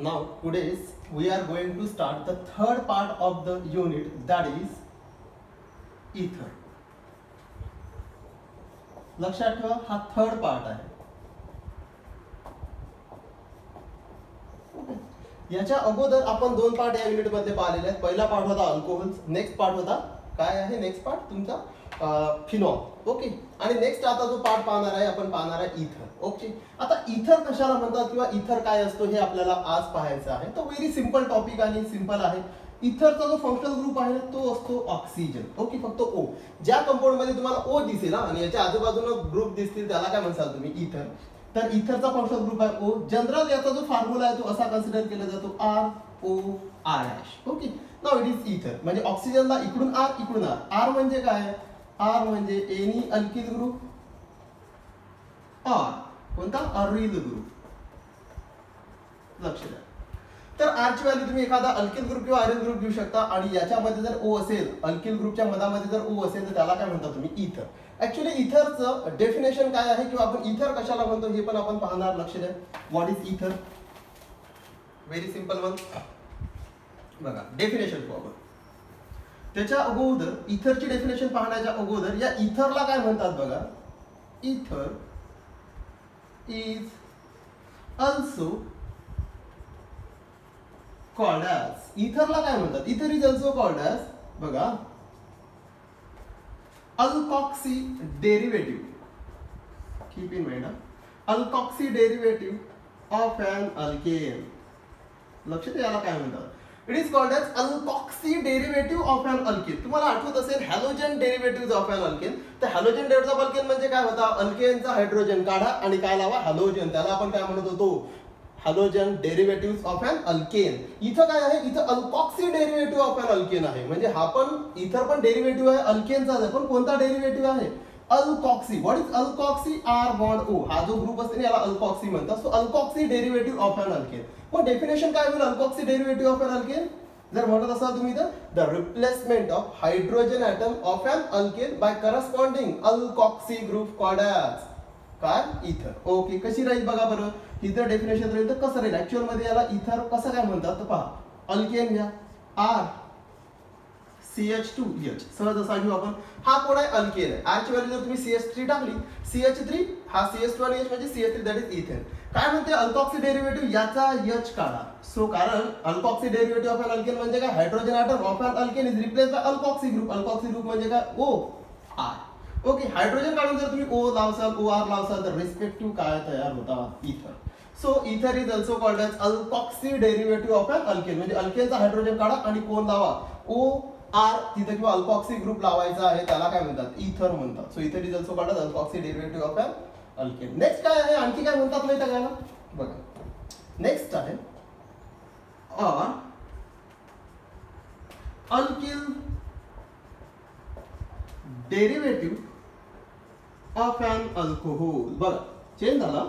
Now today we are going to start the third part of the unit, that is ether. लक्षात ठेवा हा third part आहे. याच्या अगोदर आपण दोन पार्ट या युनिट मध्ये पाहिलेले आहेत. पहिला पार्ट होता अल्कोहोल्स, नेक्स्ट पार्ट होता काय आहे नेक्स्ट पार्ट तुमचा फिनॉल. ओके. आणि नेक्स्ट आता जो पार्ट पाहणार आहे आपण पाहणार आहे इथर. ओके. आता इथर कशाला म्हणतात किंवा इथर काय असतो हे आपल्याला आज पाहायचं आहे. तो व्हेरी सिंपल टॉपिक आणि सिंपल आहे. इथरचा जो फंक्शनल ग्रुप आहे तो असतो ऑक्सिजन. ओके. फक्त ओ. ज्या कंपाऊंड मध्ये तुम्हाला ओ दिसेल आणि याच्या आजूबाजूला ग्रुप दिसतील त्याला काय म्हणसाल तुम्ही इथर. तर इथरचा फंक्शनल ग्रुप आहे ओ. जनरल याचा जो फॉर्म्युला आहे तो असा कन्सिडर केला जातो ROR'. Okay. Now it is इथर. म्हणजे ऑक्सिजनला इकडून R इकडून R. R म्हणजे काय? R म्हणजे एनी अल्किल ग्रुप और कोणता अरिल ग्रुप. लक्ष द्या. तर R ची व्हॅल्यू तुम्ही एखादा अल्किल ग्रुप किंवा अरिल ग्रुप घेऊ शकता आणि याच्यामध्ये जर O असेल, अल्किल ग्रुपच्या मधामध्ये जर O असेल तर त्याला काय म्हणता तुम्ही इथर. ऍक्च्युअली इथरचं डेफिनेशन काय आहे किंवा आपण इथर कशाला म्हणतो हे पण आपण पाहणार. लक्ष द्या. व्हॉट इज इथर? Very simple one. बघा डेफिनेशन पाहू आपण. त्याच्या अगोदर इथरची डेफिनेशन पाहण्याच्या अगोदर या इथरला काय म्हणतात बघा. Ether is also called as. इथरला काय म्हणतात? Ether is also called as बघा alkoxy derivative. Keep in mind alkoxy derivative of an alkane. लक्षात याला काय म्हणतात? It is called as alkoxy derivative of an alkane. तुम्हाला आठवत असेल halogen derivative of an alkane. तर हॅलोजन डेरिव्हेटिव्ह ऑफ अल्केन म्हणजे काय होता? अल्केनचा हायड्रोजन काढा आणि काय लावा? हॅलोजन. त्याला आपण काय म्हणत होतो? Halogen derivative of an alkane. इथं काय आहे? इथं alkoxy derivative of an alkane आहे. म्हणजे हा पण इथर पण डेरिव्हेटिव्ह आहे अल्केनचाच आहे. पण कोणता डेरिव्हेटिव्ह आहे? Alkoxy. What is alkoxy? R bond O. हा जो ग्रुप असते याला अल्कॉक्सी म्हणतात. So alkoxy derivative of an alkane. मग डेफिनेशन काय होईल alkoxy derivative of an alkane? जर म्हणत असाल तुम्ही तर the replacement of hydrogen atom of an alkane by corresponding alkoxy group called as काय? इथर. ओके. कशी राहील बघा बरं. इथर डेफिनेशन राहील तर कसं राहील? ऍक्च्युअल मध्ये याला इथर कसं काय म्हणतात तर पहा. अल्केन घ्या R CH2H सहज असा घेऊ आपण. हा कोण आहे? अल्केन आहे. R ची व्हॅल्यू जर तुम्ही CH3 टाकली CH3 हा CH2 आणि H म्हणजे CH3 दॅट इज इथेन. काय म्हणते? अल्कॉक्सी डेरिव्हेटिव्ह याचा H काढा. सो कारण alkoxy derivative of an alkane म्हणजे काय? Hydrogen atom of an alkane is replace by alkoxy group. Alkoxy group म्हणजे काय? OR. ओके. हायड्रोजन काढून जर तुम्ही O लावसाल OR लावसाल तर रिस्पेक्टिव्ह काय तयार होतात? Ether. So ether is also called as alkoxy derivative of an alkane. म्हणजे अल्केनचा हायड्रोजन काढा आणि कोण लावा? OR तिथे किंवा अल्कॉक्सी ग्रुप लावायचा आहे त्याला काय म्हणतात? इथर म्हणतात. So ether is also called as alkoxy derivative of an alkane. Next काय आहे? आणखी काय म्हणतात माहिती आहे का? बघा नेक्स्ट आहे alkyl derivative of an alcohol. बघा चेंज झाला.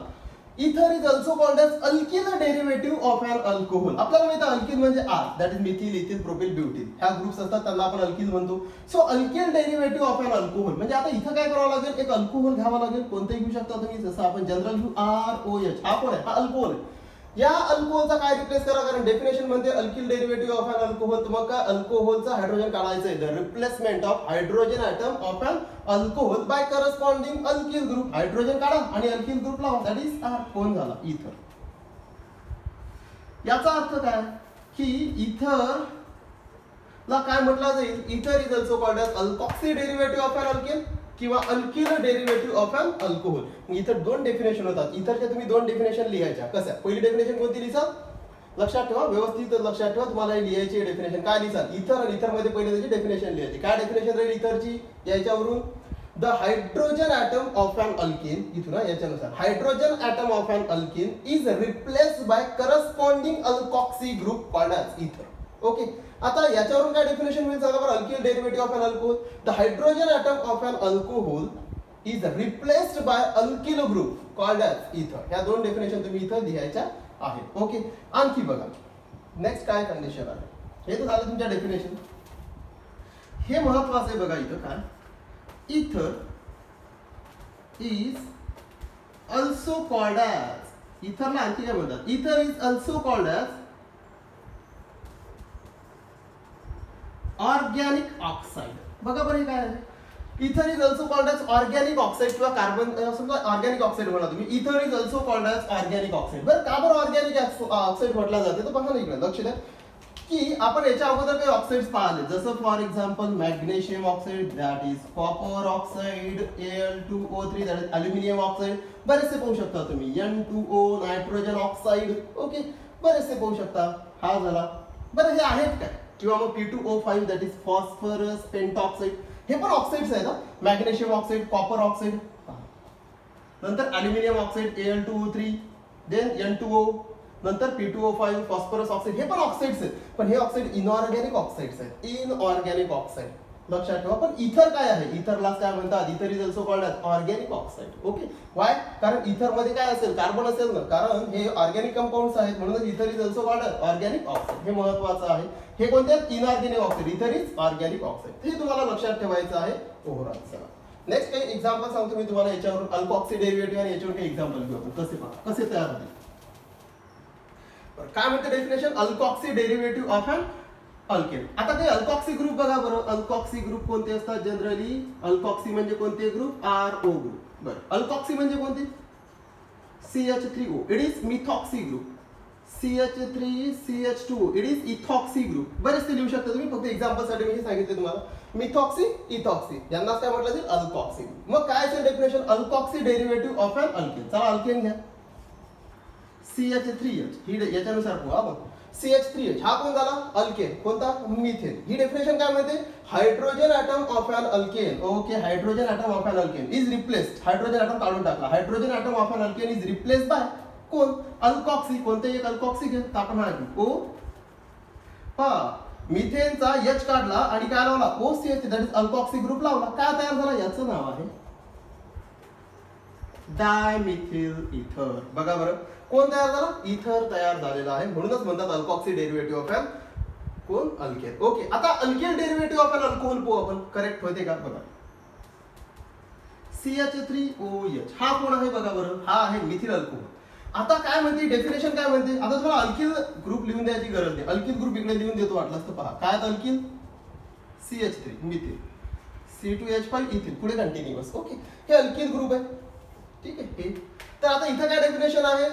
Ether is also called as alkyl derivative of an alcohol. आपल्याला माहिती आहे अल्किल म्हणजे R that is methyl ethyl propyl butyl. ह्या ग्रुप्स असतात त्यांना आपण अल्किल म्हणतो. So alkyl derivative of an alcohol म्हणजे आता इथं काय करावं लागेल? एक अल्कोहोल घ्यावा लागेल. कोणतंही घेऊ शकता तुम्ही. जसं आपण जनरल घेऊ ROH. हा कोण आहे? हा अल्कोहोल आहे. या अल्कोहोलचा काय रिप्लेस करा? कारण डेफिनेशन म्हणते alkyl derivative of an alcohol. तर मग काय? अल्कोहोलचा हायड्रोजन काढायचं आहे. The replacement of hydrogen atom of an alcohol by corresponding alkyl group. Hydrogen काढा आणि अल्किल ग्रुप लावा. That is R. कोण झाला? इथर. याचा अर्थ काय की इथर ला काय म्हटलं जाईल? Ether is also called as alkoxy derivative of an alkane किंवा alkyl derivative of an alcohol. इथं दोन डेफिनेशन होतात. इथरच्या तुम्ही दोन डेफिनेशन लिहायच्या. कसं? पहिली डेफिनेशन कोणती लिहिसाल? लक्षात ठेवा. व्यवस्थित लक्षात ठेवा. तुम्हाला लिहायची डेफिनेशन काय लिहिसाल? इथर आणि इथर मध्ये पहिले त्याची डेफिनेशन लिहायची. काय डेफिनेशन राहील इथरची? याच्यावरून the hydrogen atom of an alkane. इथून याच्यानुसार hydrogen atom of an alkane is replaced by corresponding alkoxy group called as ether. Okay. आता याच्यावरून काय डेफिनेशन मिळेल सांगा बरं? Alkyl derivative of an alcohol. The hydrogen atom of an alcohol is replaced by alkyl group called as ether. ह्या दोन definition तुम्ही इथं लिहायच्या आहेत. ओके. आणखी बघा नेक्स्ट काय कंडिशन आहे? हे तर झालं तुमच्या डेफिनेशन. हे महत्वाचं आहे बघा इथं काय? Ether is also called as. इथरला आणखी काय म्हणतात? Ether is also called as organic oxide. बघा बरं हे काय आहे. Ether is also called as organic oxide किंवा कार्बन, समजा ऑर्गॅनिक ऑक्साईड म्हणा तुम्ही. Ether is also called as organic oxide. बरं का बरं ऑर्गॅनिक ऑक्साईड म्हटलं जाते तर बघा ना इकडे लक्ष द्या की आपण याच्या अगोदर काही ऑक्साइड्स पाहिले, जसं for example magnesium oxide, that is copper oxide, Al2O3 that is aluminium oxide. बरेचसे पाहू शकता तुम्ही. N2O nitrogen oxide. ओके, बरेचसे पाहू शकता. हा झाला. बरं हे आहेत काय, किंवा मग P2O5 दॅट इज फॉस्फरस पेंटॉक्साईड. हे पण ऑक्साईड्स आहेत. मॅग्नेशियम ऑक्साईड, कॉपर ऑक्साईड, नंतर aluminium oxide Al2O3, then N2O, नंतर P2O5 फॉस्फरस ऑक्साईड. हे पण ऑक्साईड्स आहेत, पण हे ऑक्साईड इनऑर्गॅनिक ऑक्साईड्स आहेत. इनऑर्गॅनिक ऑक्साईड लक्षात ठेवा. पण इथर काय आहे, इथरला काय म्हणतात, ether is also called as organic oxide. Okay, why, कारण इथर मध्ये काय असेल, कार्बन असेल ना, कारण हे ऑर्गॅनिक कंपाऊंड्स आहेत म्हणून ether is also called as organic oxide. हे महत्त्वाचं आहे. हे कोणते आहेत, inorganic oxide. Ether is organic oxide. हे तुम्हाला लक्षात ठेवायचं आहे ओव्हरऑल. चला नेक्स्ट काही एक्झाम्पल सांगतो मी तुम्हाला याच्यावर. अल्कोक्सी डेरिव्हेटिव्ह आणि याच्यावर काही एक्झाम्पल घेऊ आपण. कसे पहा, कसे तयार होते. काय म्हणते definition, alkoxy derivative of an alkane. आता काही अल्कोक्सी ग्रुप बघा बरं. अल्कोक्सी ग्रुप कोणते असतात जनरली. अल्कोक्सी म्हणजे कोणते ग्रुप, RO ग्रुप. बरं, अल्कोक्सी म्हणजे कोणते, CH3O, it is methoxy group. CH3CH2O, it is ethoxy group. बरेच ते लिहू शकता तुम्ही, फक्त एक्झाम्पल साठी मी हे सांगितले तुम्हाला. मिथॉक्सी, इथॉक्सी, यांना काय म्हटलं जाईल, अल्कोक्सी. मग काय असेल definition, alkoxy derivative of an alkane. चला अल्केन घ्या. CH3H, ही याच्यानुसार पोहा आपण. CH3H हा कोण झाला, अल्केन. कोणता, मिथेन. ही डेफिनेशन काय म्हणते, hydrogen atom of an alkane. Okay, hydrogen atom of an alkane is replaced. Hydrogen atom काढून टाकला. Hydrogen atom of an alkane is replaced by कोण, अल्कोक्सी. कोणते एक अल्कोक्सी घे, आपण हा घेऊ O. हा मिथेनचा H काढला आणि काय लावला, OCH, that is alkoxy group लावला. काय तयार झाला, याचं नाव आहे डायमिथिल इथर. बघा बरं, कोण तयार झाला, इथर तयार झालेला आहे. म्हणूनच म्हणतात अल्कोक्सी डेरिव्हेटिव्ह ऑफ एन कोण, अल्केन. ओके, आता alkane derivative of an alcohol पाहू आपण. करेक्ट होते का बघा. CH3OH हा कोण आहे बघा बरं, हा आहे मिथिल अल्कोहोल. आता काय म्हणते डेफिनेशन, काय म्हणते, आता तुम्हाला अल्किल ग्रुप लिहून द्यायची गरज नाही. अल्किल ग्रुप इकडे लिहून देतो वाटलास तर पहा. काय alkyl, CH3 methyl, C2H5 ethyl, पुढे कंटिन्युअस. ओके, हे अल्किल ग्रुप आहे. ठीक आहे. तर आता इथं काय डेफिनेशन आहे,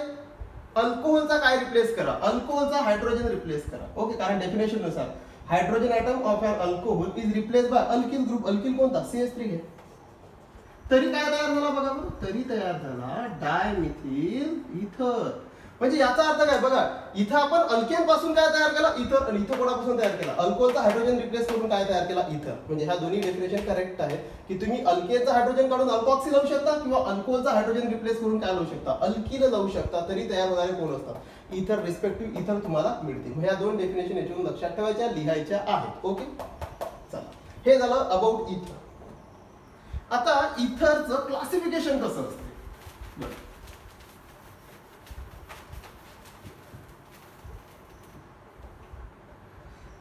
अल्कोहोलचा काय रिप्लेस करा, अल्कोहोलचा हायड्रोजन रिप्लेस करा. ओके, कारण डेफिनेशन नुसार hydrogen atom of an alcohol is replace by alkyl group. Alkyl कोणता, CH3 घे. तरी काय तयार झाला बघा बरं, तरी तयार झाला डायमिथिल इथर. म्हणजे याचा अर्थ काय बघा, इथं आपण अल्केन पासून काय तयार केला, इथर, आणि इथं कोणापासून तयार केला, अल्कोहोलचा हायड्रोजन रिप्लेस करून काय तयार केला, इथर. म्हणजे ह्या दोन्ही डेफिनेशन करेक्ट आहे की तुम्ही अल्केनचा हायड्रोजन काढून अल्कोक्सी लावू शकता किंवा अल्कोहोलचा हायड्रोजन रिप्लेस करून काय लावू शकता, अल्किल लावू शकता. तरी तयार होणारे कोण असतात, इथर. रिस्पेक्टिव्ह इथर तुम्हाला मिळते. ह्या दोन डेफिनेशन याच्यावरून लक्षात ठेवायच्या, लिहायच्या आहेत. ओके, चला हे झालं अबाउट इथर. आता इथरचं क्लासिफिकेशन कसं असते, बरं.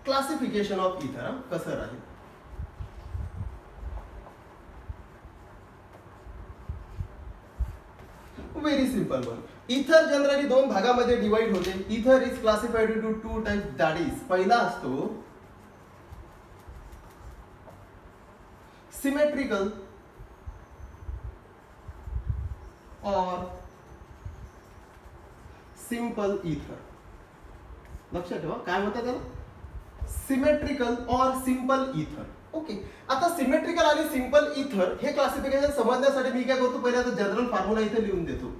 क्लासिफिकेशन ऑफ इथर कसं राहील, व्हेरी सिंपल वन. इथर जनरली दोन भागामध्ये डिवाइड होते. इथर is classified into two types, that is पहिला असतो सिमेट्रिकल और सिंपल इथर. लक्षात ठेवा काय म्हणतात त्याला, सिमेट्रिकल और सिंपल इथर. ओके, आता सिमेट्रिकल आणि सिंपल इथर हे क्लासिफिकेशन समजण्यासाठी मी काय करतो, पहिले आता जनरल फॉर्म्युला इथे लिहून देतो.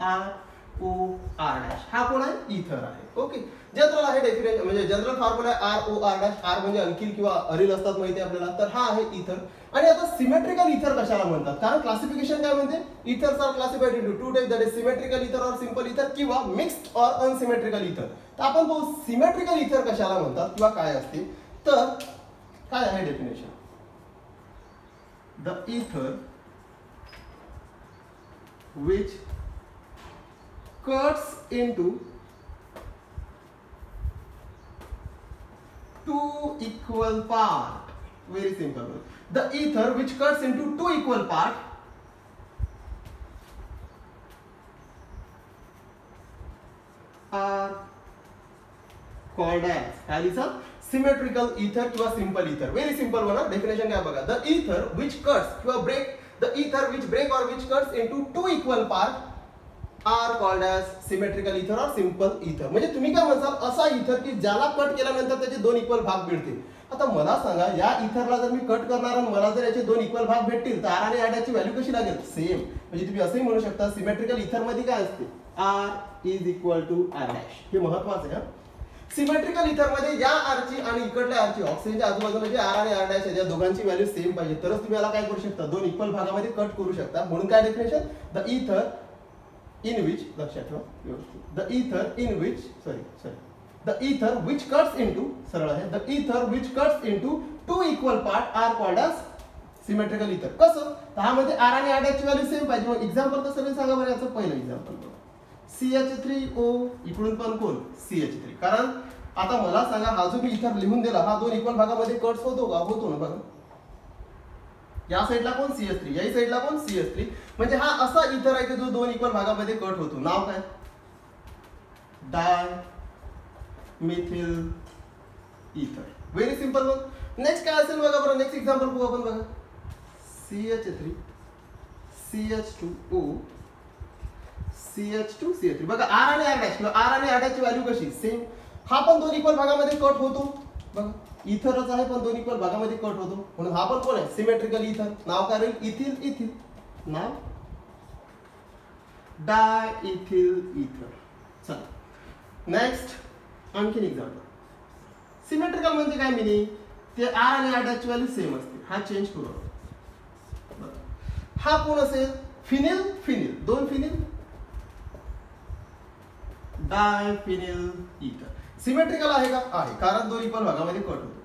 ROR' हा कोण आहे, इथर आहे. ओके, जनरल आहे डेफिनेशन, म्हणजे जनरल फॉर्म्युला ROR'. R म्हणजे अल्किल किंवा अरिल असतात माहिती आपल्याला, तर हा आहे इथर. आणि आता सिमेट्रिकल इथर कशाला म्हणतात, कारण क्लासिफिकेशन काय म्हणते, ethers are classified into two types, that is symmetrical ether or simple इथर किंवा मिक्स्ड और अनसिमेट्रिकल इथर. तर आपण पाहू सिमेट्रिकल इथर कशाला म्हणतात किंवा काय असते. तर काय आहे डेफिनेशन, द इथर which cuts into two equal part. Very simple. The ether which cuts into two equal part are called as, symmetrical इथर किंवा सिंपल इथर. Very simple one. डेफिनेशन काय बघा. द इथर विच कट्स किंवा break the ether which break or which cuts into two equal part are called as symmetrical ether or simple इथर. म्हणजे तुम्ही काय म्हणसाल असा इथर की ज्याला कट केल्यानंतर त्याचे दोन इक्वल भाग मिळतील. आता मला सांगा या इथरला जर मी कट करणार आणि मला जर याचे दोन इक्वल भाग भेटतील तर आर आणि आर ची व्हॅल्यू कशी लागेल. सेम. म्हणजे तुम्ही असंही म्हणू शकता सिमेट्रिकल इथर मध्ये काय असते R is equal to R dash. हे महत्वाचं आहे. सिमेट्रिकल इथर मध्ये या आरची आणि इकडल्या आरची ऑक्सिजनच्या आजूबाजूला जे आर आणि आर डॅश आहे या दोघांची व्हॅल्यू सेम पाहिजे तरच तुम्ही याला काय करू शकता दोन इक्वल भागामध्ये कट करू शकता. म्हणून काय definition the ether in which लक्षात ठेवा व्यवस्थित. The ether in which the ether which cuts into सरळ आहे the ether which cuts into two equal part are called as symmetrical ether. कसं तर हा मध्ये r आणि r ची व्हॅल्यू सेम पाहिजे. मग एक्झाम्पल कसं मी सांगा बरं. याचं पहिलं एक्झाम्पल बघा. CH3O इकडून पण कोण CH3. कारण आता मला सांगा हा जो मी इथर लिहून दिला हा दोन इक्वल भागामध्ये कट्स होतो का. होतो ना बघा. या साइडला कोण CH3 या साइडला कोण CH3. म्हणजे हा असा इथर आहे की जो दोन इक्वल भागामध्ये कट होतो. नाव काय डाय मिथिल इथर. Very simple one. नेक्स्ट काय असेल बघा बरं. नेक्स्ट एक्झाम्पल बघू आपण बघा. CH3 CH2O CH2 CH3 बघा आर आणि आर डॅश. आर आणि आर डॅश ची व्हॅल्यू कशी सेम. हा पण दोन इक्वल भागामध्ये कट होतो बघा. इथरच आहे पण दोन इक्वल भागामध्ये कट होतो म्हणून हा पण कोण आहे सिमेट्रिकल इथर. नाव काय राहील इथिल इथिल. नाव डाय इथिल इथर. चला नेक्स्ट आणखीन एक्झाम्पल. सिमेट्रिकल म्हणजे काय मिनिंग ते आर आणि आर डॅश ची व्हॅल्यू सेम असते. हा चेंज करू. हा कोण असेल फिनिल फिनिल. दोन फिनिल डाय फिनिल इथर. सिमेट्रिकल आहे का आहे कारण दोन इक्वल भागामध्ये कट होतो.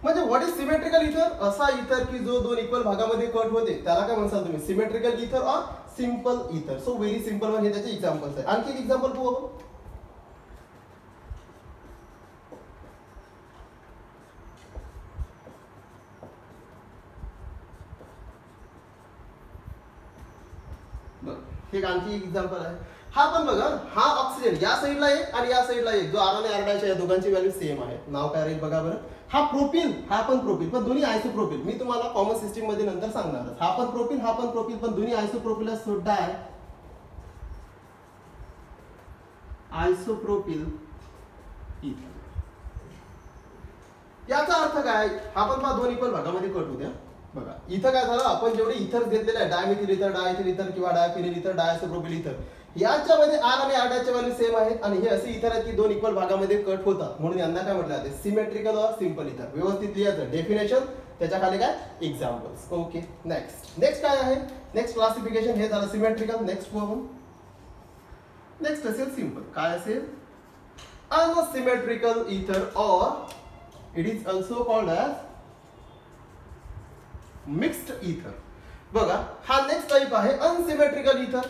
म्हणजे व्हॉट इज सिमेट्रिकल इथर. असा इथर की जो दोन इक्वल भागामध्ये कट होते त्याला काय म्हणसाल तुम्ही सिमेट्रिकल इथर और सिंपल इथर. So very simple one. हे त्याचे एक्झाम्पल्स आहे. आणखी एक एक्झाम्पल बघू आपण. हे आणखी एक एक्झाम्पल आहे. हा पण बघा हा ऑक्सिजन या साईडला एक आणि या साईडला एक जो आर आणि आर डॅश या दोघांची व्हॅल्यू सेम आहे. नाव काय राहील बघा बरं. हा प्रोपिल हा पण प्रोपिल पण दोन्ही आयसोप्रोपिल. मी तुम्हाला कॉमन सिस्टीम मध्ये नंतर सांगणार. हा पण प्रोपिल हा पण प्रोपिल पण दोन्ही आयसोप्रोपिल सुद्धा आहे. आयसोप्रोपिल इथर. याचा अर्थ काय हा पण पहा दोन इक्वल भागामध्ये कट होत्या बघा. इथं काय झालं आपण जेवढे इथर घेतलेले आहे डायमिथिल इथर डायथिल इथर किंवा डायफिनिल इथर डायसोप्रोपिल इथर याच्यामध्ये आर आणि आर डॅशच्या व्हॅल्यू सेम आहेत आणि हे असे इथर आहेत की दोन इक्वल भागामध्ये कट होतात म्हणून यांना काय म्हटलं जाते सिमेट्रिकल और सिंपल इथर. व्यवस्थित लिहायचं डेफिनेशन त्याच्या खाली काय एक्झाम्पल्स. ओके नेक्स्ट काय आहे. नेक्स्ट क्लासिफिकेशन हे झालं सिमेट्रिकल. नेक्स्ट बघू. नेक्स्ट असेल सिंपल. काय असेल अनसिमेट्रिकल इथर और it is also called as mixed इथर. बघा हा नेक्स्ट टाइप आहे अनसिमेट्रिकल इथर.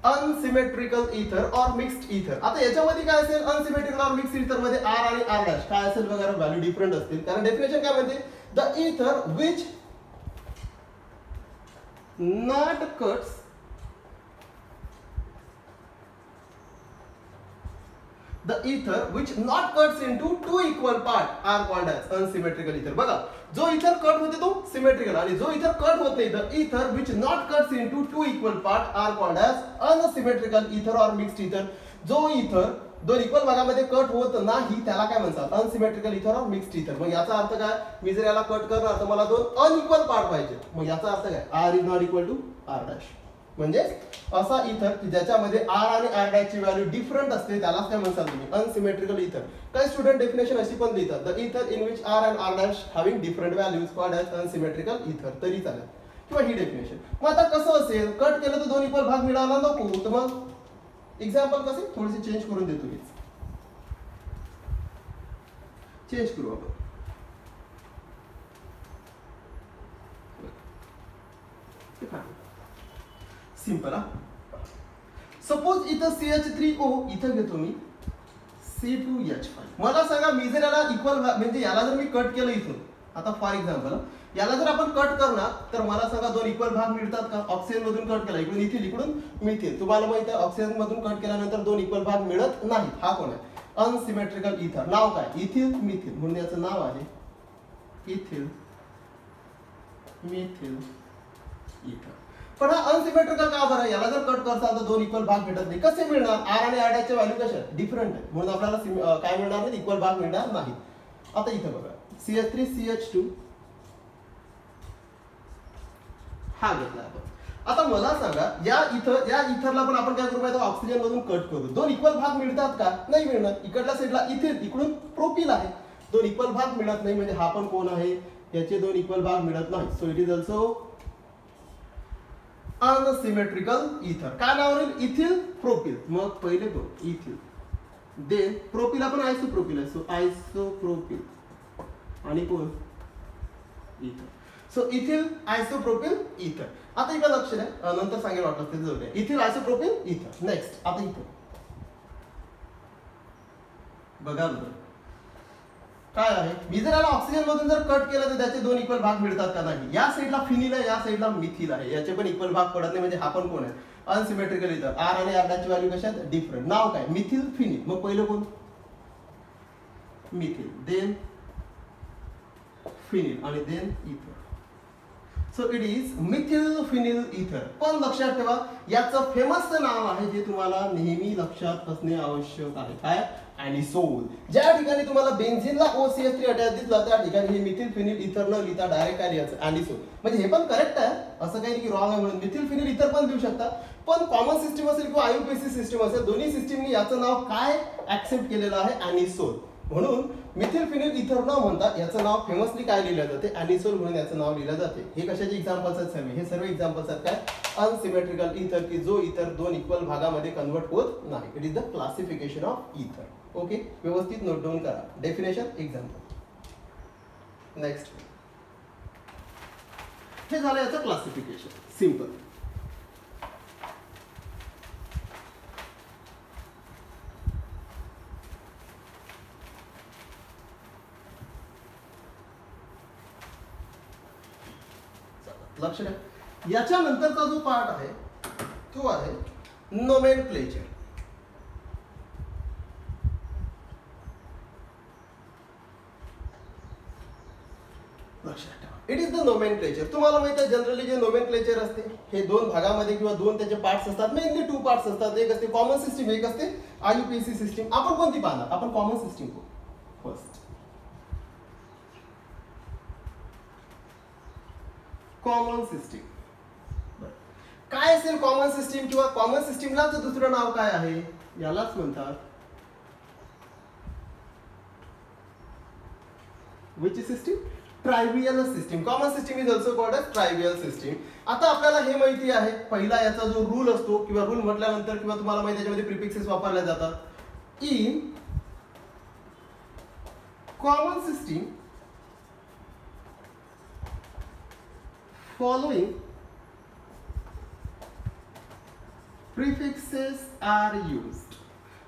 अनसिमेट्रिकल इथर और मिक्स्ड इथर. आता याच्यामध्ये काय असेल अनसिमेट्रिकल और मिक्स्ड इथर मध्ये आर आणि आर डॅश काय असेल बघा व्हॅल्यू डिफरंट असतील कारण डेफिनेशन काय म्हणते the ether which not cuts the ether which not cuts into two equal part are called as unsymmetrical ether. बघा जो इथर कट होते तो सिमेट्रिकल आणि जो इथर कट होत नाही the ether which not cuts into two equal part are called as unsymmetrical ether or mixed ether. जो इथर दोन इक्वल भागामध्ये कट होत नाही त्याला काय म्हणतात अनसिमेट्रिकल इथर और मिक्स्ड इथर. मग याचा अर्थ काय मी जर याला कट करणार तर मला दोन अनइक्वल पार्ट पाहिजे. मग याचा अर्थ काय R is not equal to R dash. म्हणजे असा इथर की ज्याच्यामध्ये आर आणि आर डॅश ची व्हॅल्यू डिफरंट असते त्यालाच काय म्हणतात तुम्ही अनसिमेट्रिकल इथर. काही स्टुडंट डेफिनेशन अशी पण देतात the ether in which R and R dash having different values called as unsymmetrical ether तरी चालेल किंवा ही डेफिनेशन. मग आता कसं असेल कट केलं तर दोन इक्वल भाग मिळाला नको तर मग एक्झाम्पल कसे थोडेसे चेंज करून देतो मी. चेंज करू आपण. सिंपल. सपोज इथं CH3O इथं घेतो मी C2H5. मला सांगा मी जर याला इक्वल म्हणजे याला जर मी कट केलं इथून आता फॉर एक्झाम्पल याला जर आपण कट करणार तर मला सांगा दोन इक्वल भाग मिळतात का? ऑक्सिजन मधून कट केला, इकडून इथिल इकडून मिथिल. तुम्हाला माहिती आहे ऑक्सिजन मधून कट केल्यानंतर दोन इक्वल भाग मिळत नाहीत. हा कोण आहे? अनसिमेट्रिकल इथर. नाव काय? इथिल मिथिल, म्हणून याचं नाव आहे इथिल मिथिल इथर. पण हा अनसिमेट्रिकल का बरं? याला जर कट करता तर दोन इक्वल भाग भेटत नाही. कसे मिळणार? आर आणि आर च्या व्हॅल्यू कशा डिफरंट आहे, म्हणून आपल्याला काय मिळणार नाही, इक्वल भाग मिळणार नाही. आता इथं बघा CH3CH2 हा घेतला आपण. आता मला सांगा या इथरला पण आपण काय करू माहिती, ऑक्सिजन मधून कट करू. दोन इक्वल भाग मिळतात का? नाही मिळणार. इकडल्या साईडला इथिल, इकडून प्रोपिल आहे. दोन इक्वल भाग मिळत नाही, म्हणजे हा पण कोण आहे? याचे दोन इक्वल भाग मिळत नाही. So it is also unsymmetrical इथर. काय नाव राहील? Ethyl propyl. मग पहिले दोन इथिल, देन प्रोपिल आपण आयसोप्रोपिल आहे. सो आयसोप्रोपिल आणि कोण? इथर. सो इथिल आयसोप्रोपिल इथर. आता इकडे लक्ष द्या, नंतर सांगेल वाटलं ते जरूर आहे. इथिल आयसोप्रोपिल इथर. नेक्स्ट आता इथं बघा बरं काय आहे. मी जर याला ऑक्सिजन मधून जर कट केलं तर त्याचे दोन इक्वल भाग मिळतात का? नाही. या साईडला फिनिल आहे, या साईडला मिथिल आहे, याचे पण इक्वल भाग पडत नाही, म्हणजे हा पण कोण आहे? अनसिमेट्रिकल इथर. आर आणि आर ची व्हॅल्यू कशात डिफरंट. नाव काय? Methyl phenyl. मग पहिलं कोण? मिथिल, देन फिनिल आणि देन इथर. So it is methyl phenyl इथर. पण लक्षात ठेवा याचं फेमस नाव आहे जे तुम्हाला नेहमी लक्षात असणे आवश्यक आहे. काय? ॲनिसोल. ज्या ठिकाणी तुम्हाला बेन्झिनला OCH3 अटॅच दिसला त्या ठिकाणी हे मिथिल फिनिल इथर न लिहिता डायरेक्ट काय लिहायचं? ॲनिसोल. म्हणजे हे पण करेक्ट आहे, असं काही नाही की रॉंग आहे म्हणून. मिथिल फिनिल इथर पण देऊ शकता, पण कॉमन सिस्टीम असेल किंवा IUPAC सिस्टीम असेल, दोन्ही सिस्टीमनी याचं नाव काय ऍक्सेप्ट केलेलं आहे? ॲनिसोल. म्हणून मिथिल फिनिल इथर न म्हणता याचं नाव फेमसली काय लिहिलं जाते? ॲनिसोल म्हणून याचं नाव लिहिलं जाते. हे कशाचे एक्झाम्पल्स आहेत? सर्व हे सर्व एक्झाम्पल्स आहेत काय? अनसिमेट्रिकल इथर, की जो इथर दोन इक्वल भागामध्ये कन्वर्ट होत नाही. It is the classification of इथर. ओके, व्यवस्थित नोट डाऊन करा. Definition, example. नेक्स्ट हे झालं याचं क्लासिफिकेशन. सिंपल. लक्ष द्या, याच्यानंतरचा जो पार्ट आहे तो आहे नोमेनक्लेचर. लक्षात ठेवा, इट इज द नोमेनक्लेचर. तुम्हाला माहिती आहे जनरली जे नोमेनक्लेचर असते हे दोन भागामध्ये किंवा दोन त्याचे पार्ट्स असतात. मेनली टू पार्ट्स असतात. एक असते कॉमन सिस्टीम, एक असते IUPAC सिस्टीम. आपण कोणती पाहणार? आपण common system first. Common system काय असेल? कॉमन सिस्टीम किंवा कॉमन सिस्टीमलाच दुसरं नाव काय आहे? यालाच म्हणतात which system? Trivial system. Common system is also called as trivial system. आता आपल्याला हे माहिती आहे पहिला याचा जो रूल असतो किंवा रूल म्हटल्यानंतर किंवा तुम्हाला माहिती त्याच्यामध्ये प्रिफिक्सेस वापरले जातात. In common system following prefixes are used.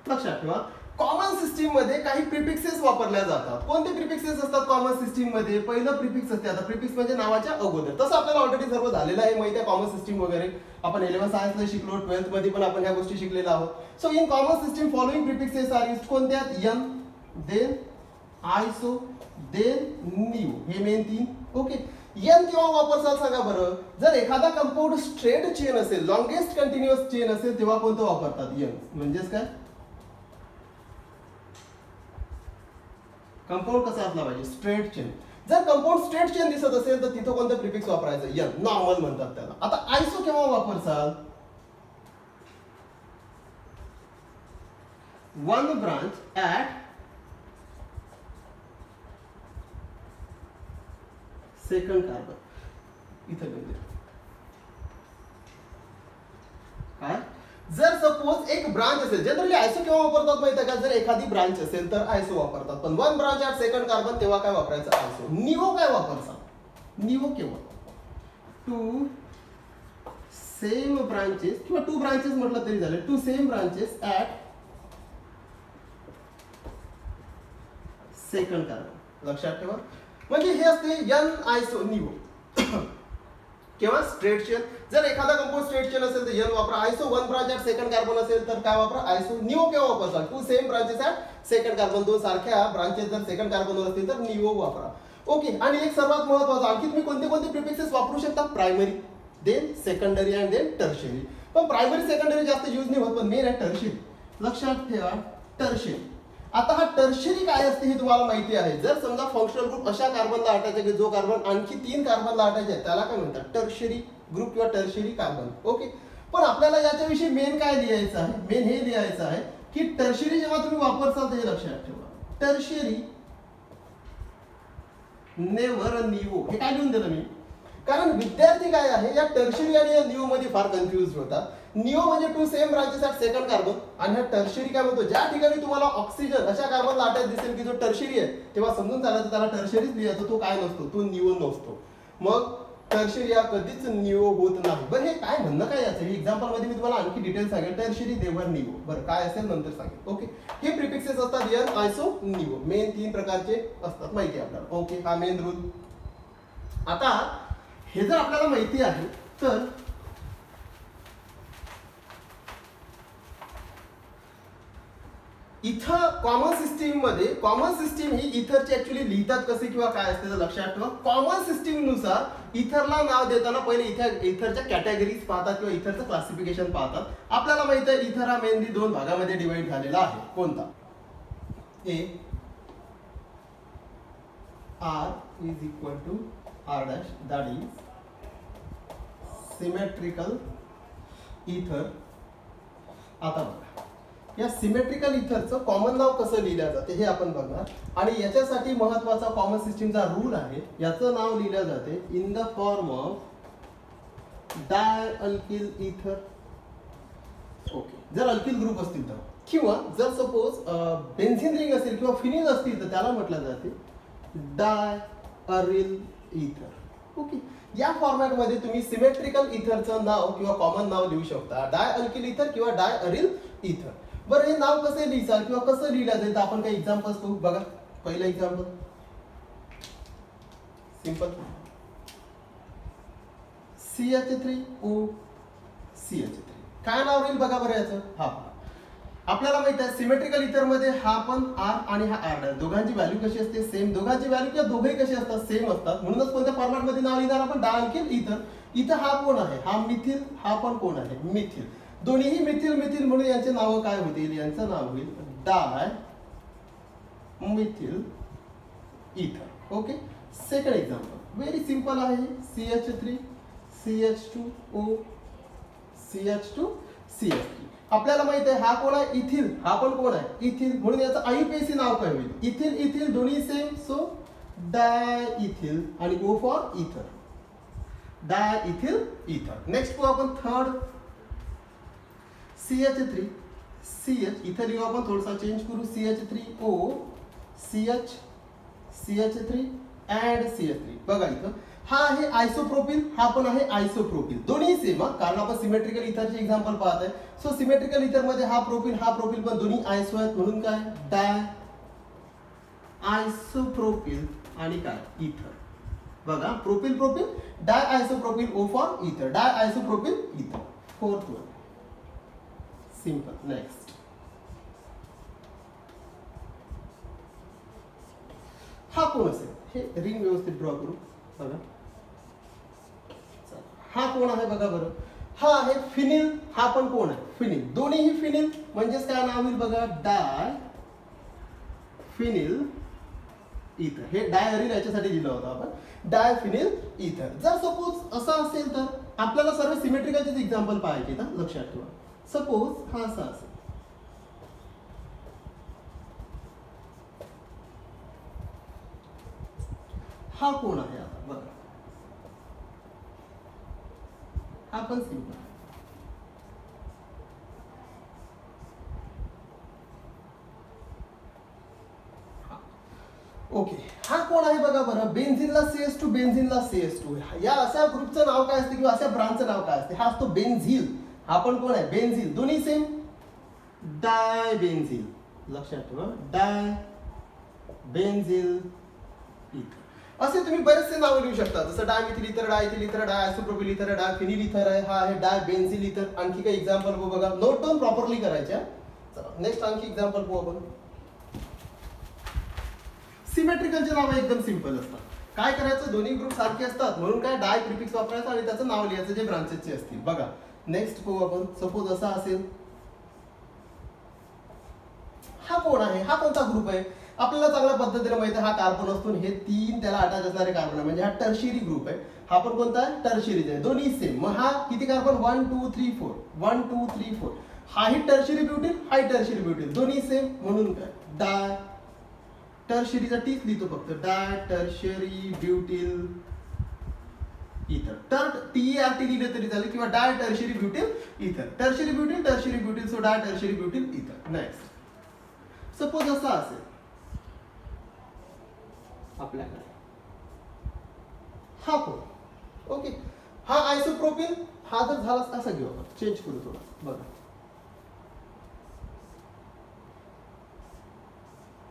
लक्षात ठेवा कॉमन सिस्टीम मध्ये काही प्रिफिक्सेस वापरल्या जातात. कोणते प्रिफिक्सेस असतात कॉमन सिस्टीम मध्ये? पहिलं प्रिफिक्स असते. आता प्रिफिक्स म्हणजे नावाच्या अगोदर. तसं आपल्याला ऑलरेडी सर्व झालेलं आहे, माहिती आहे कॉमन सिस्टीम वगैरे. आपण 11th सायन्सला शिकलो, 12th मध्ये पण आपण ह्या गोष्टी शिकलेल्या आहोत. So in common system following prefixes are used. कोणत्या? N, then iso, then neo. हे मेन तीन. ओके, एन केव्हा वापरसाल सांगा बरं? जर एखादा कंपाऊंड स्ट्रेट चेन असेल, लॉंगेस्ट कंटिन्युअस चेन असेल, तेव्हा कोणतं वापरतात? एन. म्हणजेच काय? कंपाऊंड कसा असला पाहिजे? Straight chain. जर कंपाऊंड स्ट्रेट चेन दिसत असेल तर तिथं कोणतं प्रिफिक्स वापरायचं? एन. नॉर्मल म्हणतात त्याला. आता आयसो केव्हा वापरसाल? One branch at second carbon. इथं काय? जर सपोज एक ब्रांच असेल, जनरली आयसो केव्हा वापरतात माहिती आहे का? जर एखादी ब्रांच असेल तर आयसो वापरतात. पण one branch at second carbon तेव्हा काय वापरायचं? आयसो. निओ काय वापरतात? निओ केव्हा? टू सेम ब्रांचेस किंवा टू ब्रांचेस म्हटलं तरी झालं. Two same branches at second carbon. लक्षात ठेवा, म्हणजे हे असते एन आयसो निओ. किंवा स्ट्रेट चेन. जर एखादा कंपाऊंड स्ट्रेट चेन असेल तर N वापरा. Iso 1 branch at second carbon असेल तर काय वापरा, आयसो निओ केव्हा वापरसाल, 2 same branches at second carbon, दोन सारख्या ब्रांचेस जर सेकंड कार्बनवर असतील तर निओ वापरा. ओके. आणि एक सर्वात महत्त्वाचं, आणखी तुम्ही कोणते कोणते प्रिफिक्सेस वापरू शकता, primary, then secondary and then tertiary. पण प्रायमरी सेकंडरी जास्त यूज नाही होत, पण मेन आहे टर्शियरी. लक्षात ठेवा टर्शियरी. आता हा टर्शियरी काय असते हे तुम्हाला माहिती आहे. जर समजा फंक्शनल ग्रुप अशा कार्बनला अटॅच आहे जो कार्बन आणखी 3 कार्बनला अटॅच आहे त्याला काय म्हणतात, टर्शियरी ग्रुप किंवा टर्शियरी कार्बन. ओके. पण आपल्याला याच्याविषयी मेन काय लिहायचं आहे, मेन हे लिहायचं आहे की टर्शियरी जेव्हा तुम्ही वापरसाल ते लक्षात ठेवा, टर्शियरी नेव्हर निओ. हे काय लिहून दिलं मी, कारण विद्यार्थी काय आहे या टर्शियरी आणि या निओ मध्ये फार कन्फ्युज होतात. निओ म्हणजे 2 same branches at second carbon, आणि हा टर्शियरी काय म्हणतो, ज्या ठिकाणी तुम्हाला ऑक्सिजन अशा कार्बनला अटॅच दिसेल की जो टर्शियरी आहे तेव्हा समजून चालायचं त्याला टर्शियरीच लिहायचं, तो काय नसतो, तो निओ नसतो. मग टर्शियरी हा कधीच निओ होत नाही. बरं हे काय म्हणणं काय याचं, एक्झाम्पल मध्ये मी तुम्हाला आणखी डिटेल सांगेल. Tertiary never neo. बरं काय असेल नंतर सांगेल. ओके. हे प्रिफिक्सेस असतात N, आयसो, निओ. मेन 3 प्रकारचे असतात, माहिती आहे आपल्याला. ओके. हा मेन रूल. आता हे जर आपल्याला माहिती आहे तर इथं कॉमन सिस्टीम मध्ये, कॉमन सिस्टीम ही इथरची ऍक्च्युली लिहितात कसे किंवा काय असते तर लक्षात ठेवा. कॉमन सिस्टीम नुसार इथरला नाव देताना पहिले इथरच्या कॅटेगरीज पाहतात किंवा इथरचं क्लासिफिकेशन पाहतात. आपल्याला माहित आहे इथर हा मेनली 2 भागामध्ये डिवाइड झालेला आहे. कोणता, a R is equal to R dash, that is symmetrical ether. आता बघा या सिमेट्रिकल इथरचं कॉमन नाव कसं लिहिलं जाते हे आपण बघणार. आणि याच्यासाठी महत्वाचा कॉमन सिस्टीमचा रूल आहे. याचं नाव लिहिलं जाते इन द फॉर्म ऑफ डायअल्किल इथर. ओके. जर अल्किल ग्रुप असतील तर, किंवा जर सपोज बेन्झिन रिंग असेल किंवा फिनिल असतील तर त्याला म्हटलं जाते डायअरिल इथर. ओके. या फॉर्मॅटमध्ये तुम्ही सिमेट्रिकल इथरचं नाव किंवा कॉमन नाव लिहू शकता, डायअल्किल इथर किंवा डायअरिल इथर. बरं हे नाव कसे लिहिसाल किंवा कसं लिहिलं जाईल तर आपण काही एक्झाम्पल्स बघू. बघा पहिलं एक्झाम्पल सिंपल, CH3O CH3. काय नाव राहील बघा बरं याचं. हा आपल्याला माहित आहे सिमेट्रिकल इथर मध्ये हा पण R आणि हा R, दोघांची व्हॅल्यू कशी असते, सेम. दोघांची व्हॅल्यू किंवा दोघेही कसे असतात, सेम असतात. म्हणूनच कोणत्या फॉर्मॅट मध्ये नाव लिहिणार आपण, डायअल्किल इथर. इथं हा कोण आहे, हा मिथिल, हा पण कोण आहे, मिथिल. दोन्हीही मिथिल मिथिल म्हणून यांचे नाव काय होतील, यांचं नाव होईल डाय मिथिल इथर. Okay. Second example very simple आहे, CH3 CH2O CH2 CH3. आपल्याला माहित आहे हा कोण आहे, इथिल. हा पण कोण आहे, इथिल. म्हणून याचं आययुपीएसी नाव काय होईल, इथिल इथिल दोन्ही सेम, सो डाय इथिल. आणि O for ether, dye ethyl इथर. नेक्स्ट पाहू आपण थर्ड, CH3 CH. इथं लिहू आपण थोडासा चेंज करू, CH3O CH CH3 and CH3. बघा इथं हा आहे आयसोप्रोपिल, हा पण आहे आयसोप्रोपिल. दोन्ही सेम, कारण आपण सिमेट्रिकल इथरचे एक्झाम्पल पाहत आहे. सो सिमेट्रिकल इथर मध्ये हा प्रोपिल पण दोन्ही आयसो आहेत, म्हणून काय डाय आयसोप्रोपिल आणि काय इथर. बघा propyl propyl, di isopropyl, O for ether, di isopropyl ether. Fourth one simple. Next हा कोण असेल, हे रिंग व्यवस्थित ड्रॉ करू. बघा हा कोण आहे बघा बरं, हा आहे फिनिल. हा पण कोण आहे, फिनिल. दोन्हीही फिनिल म्हणजेच काय नाव होईल बघा, डाय फिनिल इथर. हे डायअरिल याच्यासाठी दिलं होतं आपण, डाय फिनिल इथर. जर सपोज असं असेल तर आपल्याला सर्व सिमेट्रिकलचे एक्झाम्पल पाहायचे ना, लक्षात ठेवा. सपोज हा असा असेल, हा कोण आहे आता बघा, हा पण सिंपल. ओके. हा कोण आहे बघा बरं, बेन्झिनला CH2, बेन्झिनला CH2. या अशा ग्रुपचं नाव काय असते किंवा अशा ब्रांचचं नाव काय असते, हा असतो बेन्झिल. हा पण कोण आहे, बेन्झिल. दोन्ही सेम, डाय बेन्झिल. लक्षात ठेवा, डाय बेन्झिल इथर. असे तुम्ही बरेचसे नाव लिहू शकता, जसं डायमिथिल इथर, डायथिल इथर, डायसोप्रोपिल इथर, डायफिनिल इथर आहे, हा आहे डायबेन्झिल इथर. आणखी काही एक्झाम्पल बघू बघा, नोट डाऊन प्रॉपरली करायच्या. चला नेक्स्ट आणखी एक्झाम्पल बघू आपण. सिमेट्रिकलचे नाव एकदम सिंपल असतात. काय करायचं, दोन्ही ग्रुप सारखे असतात म्हणून काय डाय प्रिफिक्स वापरायचं आणि त्याचं नाव लिहायचं जे ब्रांचेसचे असतील. बघा नेक्स्ट बघू आपण. सपोज असा असेल, हा कोण आहे, हा कोणता ग्रुप आहे, आपल्याला चांगल्या पद्धतीने माहिती आहे हा कार्बन असतो. हे 3 त्याला अटॅच असणारे कार्बन आहे, म्हणजे हा टर्शियरी ग्रुप आहे. हा पण कोणता आहे, टर्शियरीच आहे. दोन्ही सेम. मग हा किती कार्बन, 1 2 3 4, 1 2 3 4. हाही टर्शियरी ब्युटील, हाही टर्शियरी ब्युटील, दोन्ही सेम म्हणून काय डाय टर्शियरीचा टीच लिहितो फक्त, डाय टर्शियरी ब्युटील इथर. तर TERT लिहिलं तरी चालेल किंवा डाय टर्शियरी ब्युटील इथर. टर्शियरी ब्युटील, सो डाय टर्शियरी ब्युटील इथर. नेक्स्ट सपोज असा असेल आपल्याकडे, हा कोण, ओके, हा आयसोप्रोपिल. हा जर झाला असा घेऊ आपण, चेंज करू थोडा. बघा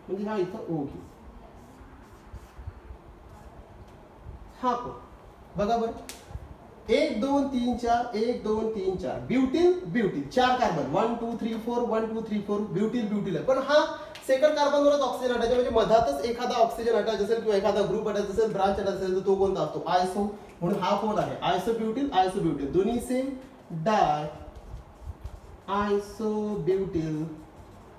म्हणजे हा इथं O घेऊ. हा कोण बघा बरं, 1 2 3 4, 1 2 3 4, ब्युटील 4 कार्बन, 1 2 3 4, 1 2 3 4, ब्युटील आहे. पण हा सेकंड कार्बनवरच ऑक्सिजन अटॅच, म्हणजे मधातच एखादा ऑक्सिजन अटॅच असेल किंवा एखादा ग्रुप अटॅच असेल, ब्रांच अटॅच असेल, तर तो कोणता असतो, आयसो. म्हणून हा कोण आहे, आयसोब्युटील, दोन्ही सेम, डाय आयसोब्युटील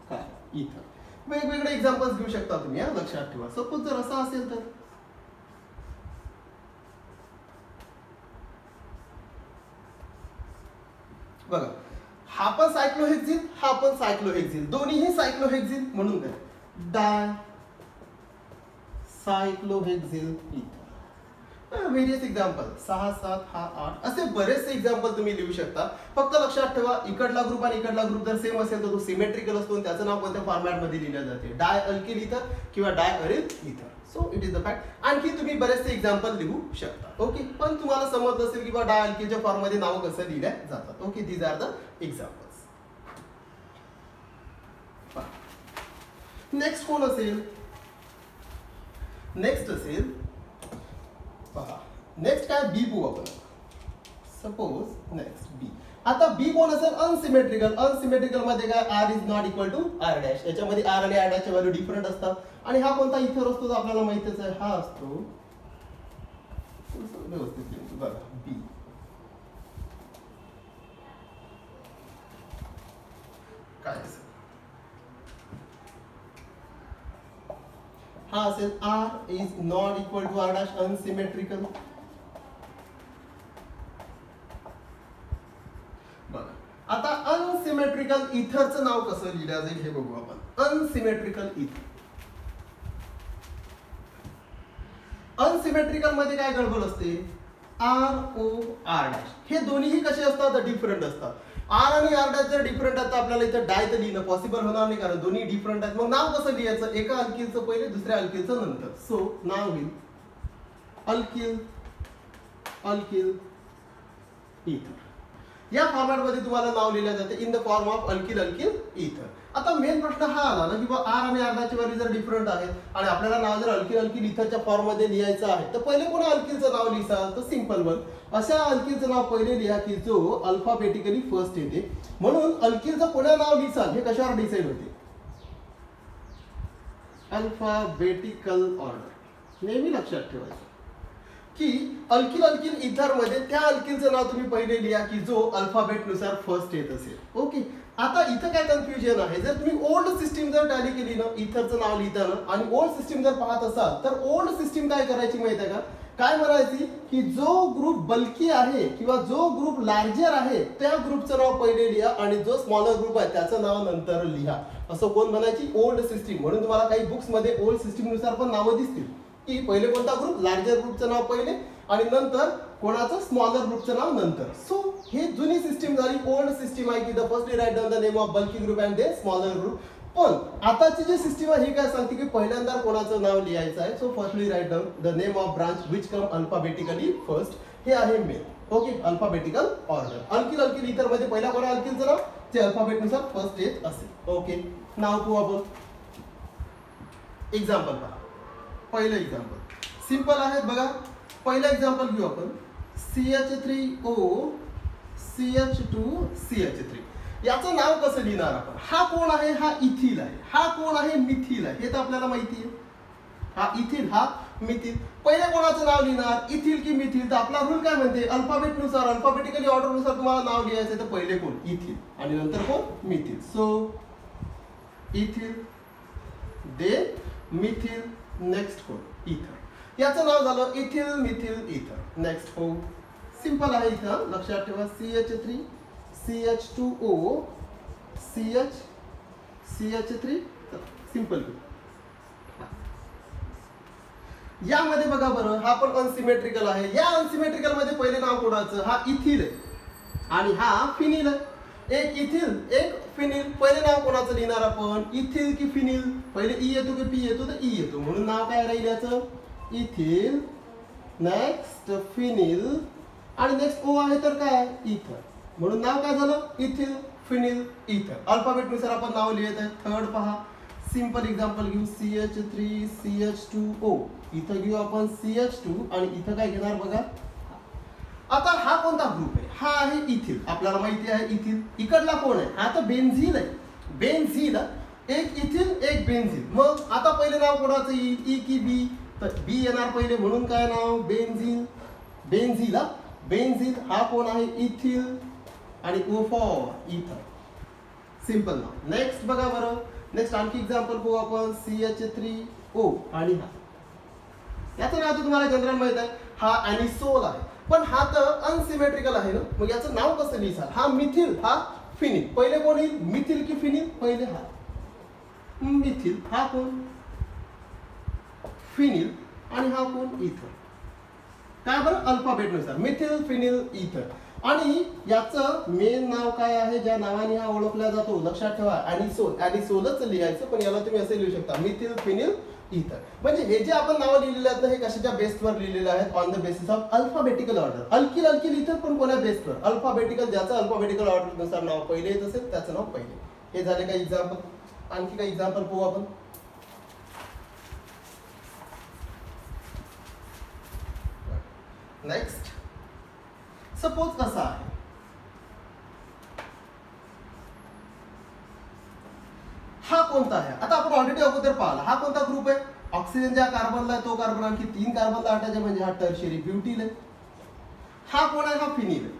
काय इथर. वेगवेगळे एक्झाम्पल्स घेऊ शकता तुम्ही, लक्षात ठेवा. सपोज जर असा असेल तर बघा, हा पण सायक्लोहेक्सिल, हा पण सायक्लोहेक्सिल, दोन्हीही सायक्लोहेक्सिल म्हणून काय डाय सायक्लोहेक्सिल इथर. व्हेरियस एक्झाम्पल 6 7 हा 8, असे बरेचसे एक्झाम्पल तुम्ही लिहू शकता. फक्त लक्षात ठेवा, इकडला ग्रुप आणि इकडला ग्रुप जर सेम असेल तर तो सिमेट्रिकल असतो आणि त्याचं नाव कोणत्या फॉर्मॅट मध्ये लिहिलं जाते, डाय अल्किल इथर किंवा डाय अरिल इथर. So it is the fact. आणखी तुम्ही बरेचसे एक्झाम्पल लिहू शकता. ओके, पण तुम्हाला समजलं असेल की डाय अल्किलच्या फॉर्म मध्ये नाव कसं लिहिल्या जातात. Okay, these are the examples. Next कोण असेल, नेक्स्ट असेल पहा, नेक्स्ट काय बी बघू आपण. Suppose next B. आता बी कोण असेल, अनसिमेट्रिकल मध्ये काय R is not equal to R dash. याच्यामध्ये आर आणि आर डॅशच्या व्हॅल्यू डिफरंट असतात. आणि हा कोणता इथर असतो तो आपल्याला माहितीच आहे, हा असतो व्यवस्थित बघा बी. काय असेल, हा असेल R is not equal to R dash, unsymmetrical. बघा आता अनसिमेट्रिकल इथरचं नाव कसं लिहिलं जाईल हे बघू आपण. अनसिमेट्रिकल इथर, अनसिमेट्रिकल मध्ये काय गडबड असते, आर ओ आर डॅश. हे दोन्हीही कसे असतात, डिफरंट असतात. आर आणि आर डॅश जर डिफरंट आहे तर आपल्याला इथं डाय तर लिहिणं पॉसिबल होणार नाही, कारण दोन्ही डिफरंट आहेत. मग नाव कसं लिहायचं, एका अल्किलचं पहिले दुसऱ्या अल्किलचं नंतर. सो नाव होईल अल्किल अल्किल इथर. या फॉर्मॅट मध्ये तुम्हाला नाव लिहिलं जाते in the form of alkyl alkyl इथर. आता मेन प्रश्न हा आला ना की बा आर आणि आर ची व्हॅल्यू जर डिफरंट आहेत आणि आपल्याला नाव जर अल्किल अल्किल इथरच्या फॉर्म मध्ये लिहायचं आहे, तर पहिले कोणा अल्किलचं नाव लिहिसाल तर सिंपल वन. अशा अल्किलचं नाव पहिले लिहा की जो अल्फाबेटिकली फर्स्ट येते. म्हणून अल्किलचं कोणा नाव लिहिसाल हे कशावर डिसाइड होते, अल्फाबेटिकल ऑर्डर. नेहमी लक्षात ठेवायचं की अल्किल अल्किल इथर मध्ये त्या अल्किलचं नाव तुम्ही पहिले लिहा की जो अल्फाबेट नुसार फर्स्ट येत असेल. ओके, आता इथं काय कन्फ्युजन आहे, जर तुम्ही ओल्ड सिस्टीम जर टॅली केली ना इथरचं नाव लिहिताना आणि ओल्ड सिस्टीम जर पाहत असाल तर ओल्ड सिस्टीम काय करायची माहिती आहे का, काय म्हणायची की जो ग्रुप बल्की आहे किंवा जो ग्रुप लार्जर आहे त्या ग्रुपचं नाव पहिले लिहा आणि जो स्मॉलर ग्रुप आहे त्याचं नाव नंतर लिहा, असं कोण म्हणायची, ओल्ड सिस्टीम. म्हणून तुम्हाला काही बुक्स मध्ये ओल्ड सिस्टीम नुसार पण नावं दिसतील की पहिले कोणता ग्रुप, लार्जर ग्रुपचं नाव पहिले आणि नंतर कोणाचं, स्मॉलर ग्रुपचं नाव नंतर. सो हे जुनी सिस्टीम झाली, ओल्ड सिस्टीम आहे की the firstly write down the name of bulky group and the smaller group. पण आताची जी सिस्टीम आहे ही काय सांगते की पहिल्यांदा कोणाचं नाव लिहायचं आहे. So firstly write down the name of branch which come alphabetically first. हे आहे main. Okay, alphabetical order. Alkyl alkyl ether मध्ये पहिला कोणा अल्किलचं नाव जे अल्फाबेट नुसार फर्स्ट येत असेल. ओके, नाव पाहू आपण. एक्झाम्पल पहा. पहिलं एक्झाम्पल सिंपल आहेत बघा. पहिलं एक्झाम्पल घेऊ आपण. CH3O CH2 CH3. याचं नाव कसं लिहिणार आपण? हा कोण आहे? हा इथिल आहे. हा कोण आहे? मिथिल आहे. हे तर आपल्याला माहिती आहे. हा इथिल, हा मिथिल. पहिले कोणाचं नाव लिहिणार? इथिल की मिथिल? तर आपला रूल काय म्हणते? अल्फाबेटनुसार, अल्फाबेटिकली ऑर्डरनुसार तुम्हाला नाव लिहायचं. तर पहिले कोण? इथिल आणि नंतर कोण? Methyl. So ethyl, then methyl, next कोण? इथर. याचं नाव झालं इथिल मिथिल इथर. नेक्स्ट हो, सिंपल आहे. इथं लक्षात ठेवा. CH3 CH2O CH3 simple. यामध्ये बघा बरं, हा पण अनसिमेट्रिकल आहे. या अनसिमेट्रिकल मध्ये पहिले नाव कोणाचं? हा इथिल आहे आणि हा फिनिल आहे. एक इथिल एक फिनिल. पहिले नाव कोणाचं लिहिणार आपण? इथिल की फिनिल? पहिले ई येतो की पी येतो? तर ई येतो. म्हणून नाव काय राहील याचं? इथिल, नेक्स्ट फिनिल आणि नेक्स्ट ओ आहे तर काय? इथर. म्हणून नाव काय झालं? इथिल फिनिल इथर. अल्फाबेटनुसार आपण नाव लिहित आहे. थर्ड पहा, सिंपल एक्झाम्पल घेऊ. CH3 CH2O. इथं घेऊ आपण CH2 आणि इथं काय घेणार बघा. आता हा कोणता ग्रुप आहे? हा आहे इथिल. आपल्याला माहिती आहे इथिल. इकडला कोण आहे? हा तर बेन्झीन आहे. बेन्झीन, एक इथिल एक बेन्झीन. मग आता पहिले नाव कोणाचं येईल? ई की बी? तर बी येणार पहिले. म्हणून काय नाव? बेन्झीन. बेन्झीला बेन्झीन. हा कोण आहे? इथिल आणि ओ फॉर इथर. सिंपल नाव. नेक्स्ट बघा बरं. नेक्स्ट आणखी एक्झाम्पल पाहू आपण. CH3O आणि हा. याचं नाव तर तुम्हाला जनरल माहित आहे. हा ॲनिसोल आहे. पण हा तर अनसिमेट्रिकल आहे ना. मग याचं नाव कसं लिहिसाल? हा मिथिल, हा फिनिल. पहिले कोण येईल? मिथिल की फिनिल? पहिले हा मिथिल. हा कोण? फिनिल आणि हा कोण? इथर. काय बरं? अल्फाबेटनुसार मिथिल फिनिल इथर. आणि याचं मेन नाव काय आहे? ज्या नावाने हा ओळखला जातो लक्षात ठेवा. ॲनिसोल. ॲनिसोलच लिहायचं, पण याला तुम्ही असे लिहू शकता मिथिल फिनिल इथर. म्हणजे हे जे आपण नावं लिहिलेले आहेत ना, हे कशाच्या बेसवर लिहिलेले आहेत? On the basis of alphabetical order. Alkyl alkyl इथर पण कोणा बेसवर? अल्फाबेटिकल. ज्याचं अल्फाबेटिकल ऑर्डरनुसार नाव पहिले येत असेल त्याचं नाव पहिले. हे झाले काही एक्झाम्पल. आणखी काही एक्झाम्पल पाहू आपण. नेक्स्ट सपोज असा आहे. हा कोणता आहे? आता आपण ऑलरेडी अगोदर पाहिला. हा कोणता ग्रुप आहे? ऑक्सिजन ज्या कार्बनला आहे तो कार्बन आणखी 3 कार्बनला अटॅच आहे, म्हणजे हा टर्शियरी ब्युटिल आहे. हा कोण आहे? हा फिनिल आहे.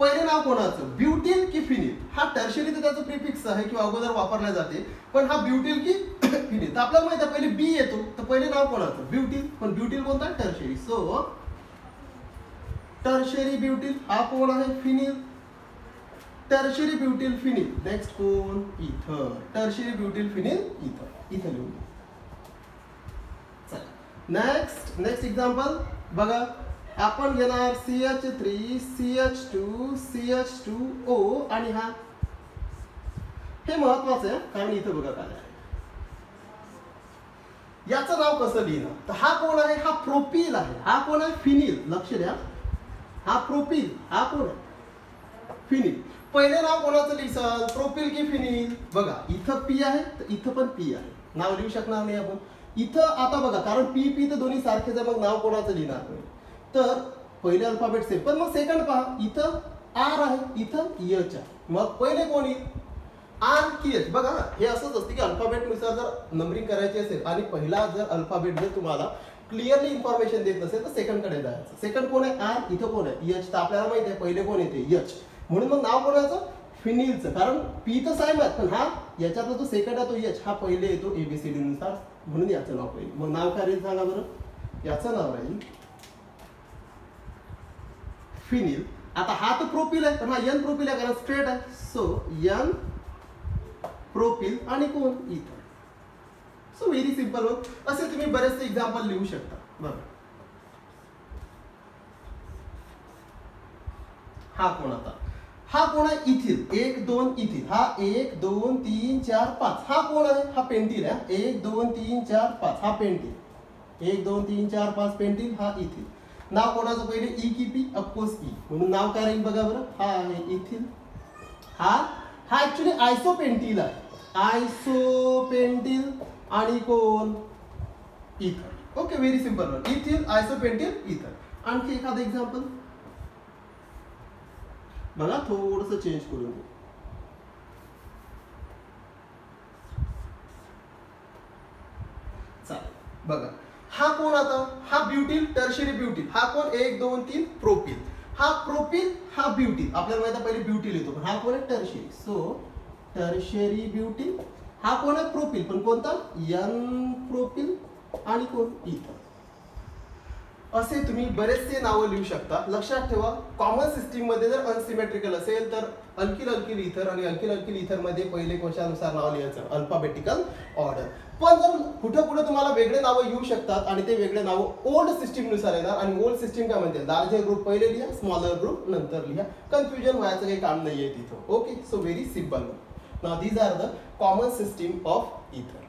पहिले नाव कोणाचं? ब्युटिल की फिनिल? हा टर्शियरी तर त्याचं प्रिफिक्स आहे किंवा अगोदर वापरल्या जाते. पण हा ब्युटिल की फिनिल? तर आपल्याला माहिती आहे पहिले बी येतो. तर पहिले नाव कोणाचं? ब्युटिल. पण ब्युटिल कोणता? टर्शियरी. So tertiary butyl. हा कोण आहे? Phenyl. Tertiary butyl phenyl. Next कोण? इथर. टर्शियरी ब्युटिल फिनिल इथर. इथं लिहून. चला नेक्स्ट एक्झाम्पल बघा. आपण घेणार CH3 CH2 CH2O आणि हा. हे महत्वाचं आहे कारण इथं बघा काय आहे. याचं नाव कसं लिहिणार? तर हा कोण आहे? हा प्रोपिल आहे. हा कोण आहे? फिनिल. लक्ष द्या. हा प्रोपिल. हा कोण आहे? फिनिल. पहिले नाव कोणाचं लिहिसाल? प्रोपिल की फिनिल? बघा इथं पी आहे तर इथं पण पी आहे. नाव लिहू शकणार नाही आपण इथं. आता बघा कारण पी पी तर दोन्ही सारखेच आहे. मग नाव कोणाचं लिहिणार तुम्ही? तर पहिले अल्फाबेट सेम. पण मग सेकंड पहा. इथं आर आहे, इथं एच आहे. मग पहिले कोण येईल? आर की एच. बघा हे असंच असते की अल्फाबेटनुसार जर नंबरिंग करायची असेल आणि पहिला जर अल्फाबेट जर तुम्हाला क्लिअरली इन्फॉर्मेशन देत नसेल तर सेकंड कडे जायचं. सेकंड कोण आहे? आर. इथं कोण आहे? एच. तर आपल्याला माहिती आहे पहिले कोण येते? एच. म्हणून मग नाव कोणाचं? फिनिलचं. कारण पी तर सेम आहे पण हा याच्यातला जो सेकंड आहे तो एच हा पहिले येतो एबीसीडी नुसार. म्हणून याचं नाव पहिले. मग नाव काय राहील सांगा बरं? याचं नाव राहील फिनिल. आता हा तर प्रोपिल आहे पण हा एन प्रोपिल आहे कारण स्ट्रेट आहे. सो एन प्रोपिल आणि कोण? इथर. So very simple. असे तुम्ही बरेचसे एक्झाम्पल लिहू शकता. बरं हा कोण? आता हा कोण आहे? इथिल. 1 2 इथिल. हा 1 2 3 4 5. हा कोण आहे? हा पेंटिल आहे. 1 2 3 4 5 हा पेंटिल. 1 2 3 4 5 पेंटिल. हा इथिल. नाव कोणाचं पहिले? ई की पी? Of course E. म्हणून नाव काय राहील बघा बरं. हा आहे इथिल. हा ऍक्च्युली आयसोपेंटिल आहे. आयसोपेंटिल आणि कोण? Ether. Okay, very simple one. Ethyl, isopentyl, ether. आणखी एखादं एक्झाम्पल बघा, थोडंसं चेंज करून देऊ. चालेल, बघा हा कोण आता, हा ब्युटील, टर्शियरी ब्युटील. हा कोण, 1 2 3 प्रोपिल. हा प्रोपिल, हा ब्युटील. आपल्याला माहिती आहे पहिले ब्युटील येतो, पण हा कोण आहे, टर्शियरी. So tertiary ब्युटील. हा कोण आहे, प्रोपिल, पण कोणता, एन प्रोपिल. आणि कोण, इथर. असे तुम्ही बरेचसे नावं लिहू शकता. लक्षात ठेवा, कॉमन सिस्टीम मध्ये जर अनसिमेट्रिकल असेल तर अल्किल अल्किल इथर आणि अल्किल अल्किल इथर मध्ये पहिले कशानुसार नाव लिहायचं, अल्फाबेटिकल ऑर्डर. पण जर कुठं कुठं तुम्हाला वेगळे नावं येऊ शकतात आणि ते वेगळे नावं ओल्ड सिस्टीम नुसार येणार. आणि ओल्ड सिस्टीम काय म्हणते, लार्जर ग्रुप पहिले लिहा, स्मॉलर ग्रुप नंतर लिहा. कन्फ्युजन व्हायचं काही काम नाहीये तिथं. Okay, so very simple. Now these are the common system of इथर.